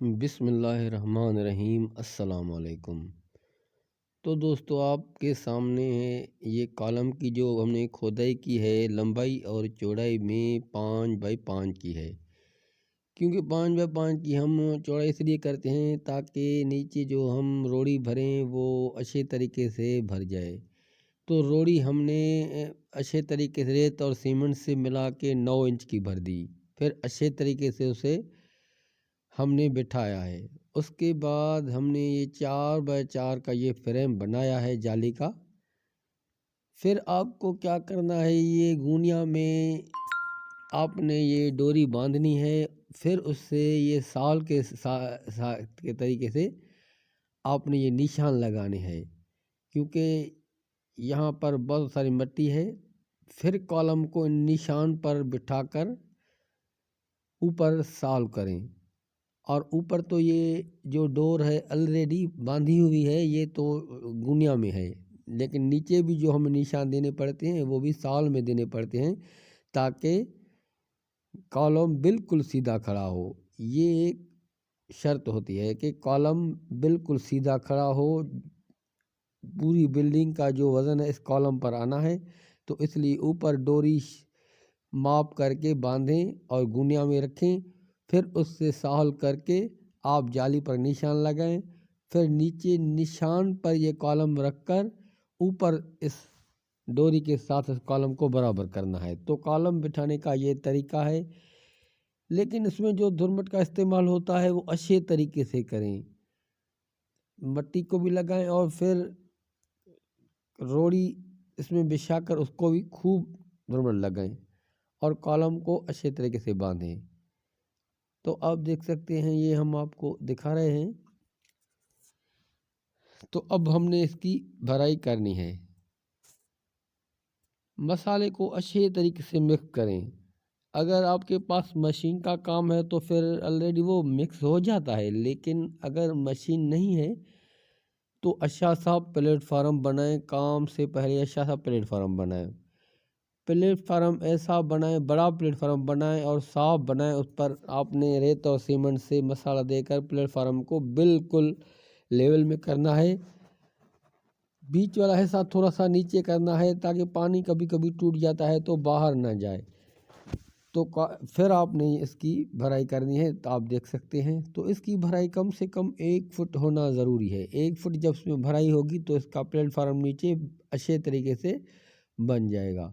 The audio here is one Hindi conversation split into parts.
बिस्मिल्लाहिर्रहमानिर्रहीम अस्सलाम वालेकुम। तो दोस्तों आपके सामने है ये कॉलम की जो हमने खोदाई की है, लंबाई और चौड़ाई में 5 बाई 5 की है। क्योंकि 5 बाई 5 की हम चौड़ाई इसलिए करते हैं ताकि नीचे जो हम रोड़ी भरें वो अच्छे तरीके से भर जाए। तो रोड़ी हमने अच्छे तरीके से रेत और सीमेंट से मिला के 9 इंच की भर दी। फिर अच्छे तरीके से उसे हमने बिठाया है। उसके बाद हमने ये 4 बाई 4 का ये फ्रेम बनाया है जाली का। फिर आपको क्या करना है, ये गूनिया में आपने ये डोरी बांधनी है। फिर उससे ये साल के तरीके से आपने ये निशान लगाने हैं, क्योंकि यहाँ पर बहुत सारी मिट्टी है। फिर कॉलम को निशान पर बिठाकर ऊपर साल करें। और ऊपर तो ये जो डोर है ऑलरेडी बांधी हुई है, ये तो गुनिया में है, लेकिन नीचे भी जो हमें निशान देने पड़ते हैं वो भी साल में देने पड़ते हैं ताकि कॉलम बिल्कुल सीधा खड़ा हो। ये एक शर्त होती है कि कॉलम बिल्कुल सीधा खड़ा हो। पूरी बिल्डिंग का जो वज़न है इस कॉलम पर आना है, तो इसलिए ऊपर डोरी माप करके बांधें और गुनिया में रखें। फिर उससे साल करके आप जाली पर निशान लगाएं। फिर नीचे निशान पर ये कॉलम रखकर ऊपर इस डोरी के साथ इस कॉलम को बराबर करना है। तो कॉलम बिठाने का ये तरीका है, लेकिन इसमें जो धुरमट का इस्तेमाल होता है वो अच्छे तरीके से करें। मट्टी को भी लगाएं और फिर रोड़ी इसमें बिछाकर उसको भी खूब धुरमट लगाएं और कॉलम को अच्छे तरीके से बांधें। तो आप देख सकते हैं ये हम आपको दिखा रहे हैं। तो अब हमने इसकी भराई करनी है। मसाले को अच्छे तरीके से मिक्स करें। अगर आपके पास मशीन का काम है तो फिर ऑलरेडी वो मिक्स हो जाता है, लेकिन अगर मशीन नहीं है तो अच्छा सा प्लेटफार्म बनाएं। काम से पहले अच्छा सा प्लेटफार्म बनाएं। प्लेटफार्म ऐसा बनाएं, बड़ा प्लेटफार्म बनाएं और साफ बनाएं। उस पर आपने रेत और सीमेंट से मसाला देकर प्लेटफार्म को बिल्कुल लेवल में करना है। बीच वाला हिस्सा थोड़ा सा नीचे करना है ताकि पानी कभी कभी टूट जाता है तो बाहर ना जाए। तो फिर आपने इसकी भराई करनी है। तो आप देख सकते हैं, तो इसकी भराई कम से कम 1 फुट होना ज़रूरी है। 1 फुट जब इसमें भराई होगी तो इसका प्लेटफार्म नीचे अच्छे तरीके से बन जाएगा।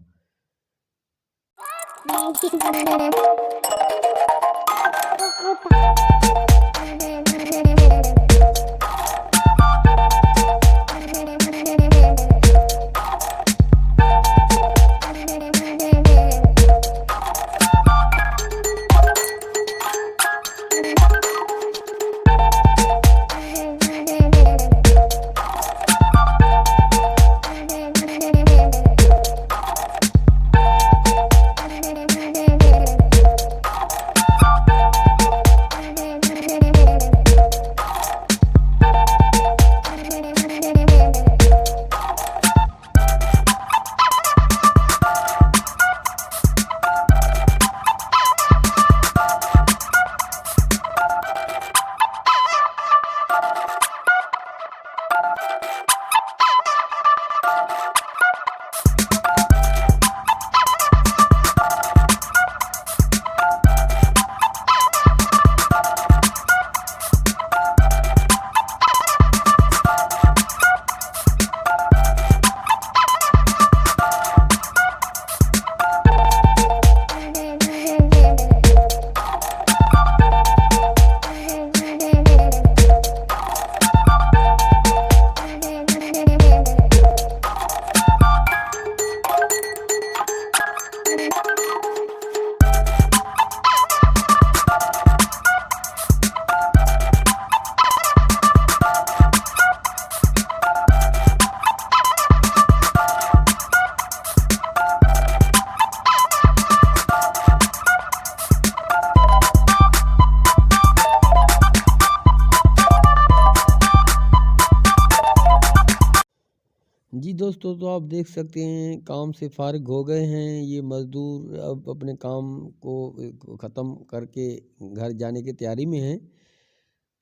जी दोस्तों, तो आप देख सकते हैं काम से फारिग हो गए हैं ये मज़दूर। अब अपने काम को ख़त्म करके घर जाने की तैयारी में हैं।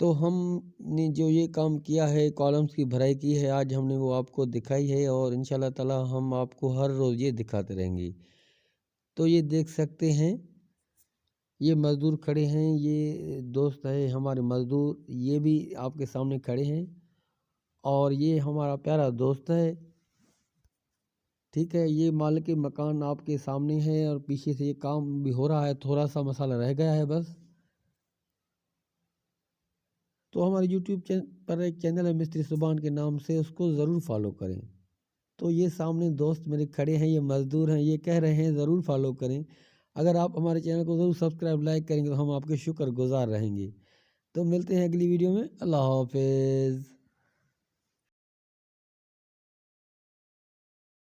तो हमने जो ये काम किया है, कॉलम्स की भराई की है, आज हमने वो आपको दिखाई है और इंशाल्लाह ताला हम आपको हर रोज़ ये दिखाते रहेंगे। तो ये देख सकते हैं, ये मज़दूर खड़े हैं, ये दोस्त है हमारे मज़दूर, ये भी आपके सामने खड़े हैं और ये हमारा प्यारा दोस्त है। ठीक है, ये मालिक के मकान आपके सामने है और पीछे से ये काम भी हो रहा है, थोड़ा-सा मसाला रह गया है बस। तो हमारे यूट्यूब पर एक चैनल है मिस्त्री सुभान के नाम से, उसको ज़रूर फॉलो करें। तो ये सामने दोस्त मेरे खड़े हैं, ये मज़दूर हैं, ये कह रहे हैं ज़रूर फॉलो करें। अगर आप हमारे चैनल को ज़रूर सब्सक्राइब लाइक करेंगे तो हम आपके शुक्रगुज़ार रहेंगे। तो मिलते हैं अगली वीडियो में। अल्लाह हाफ़िज़।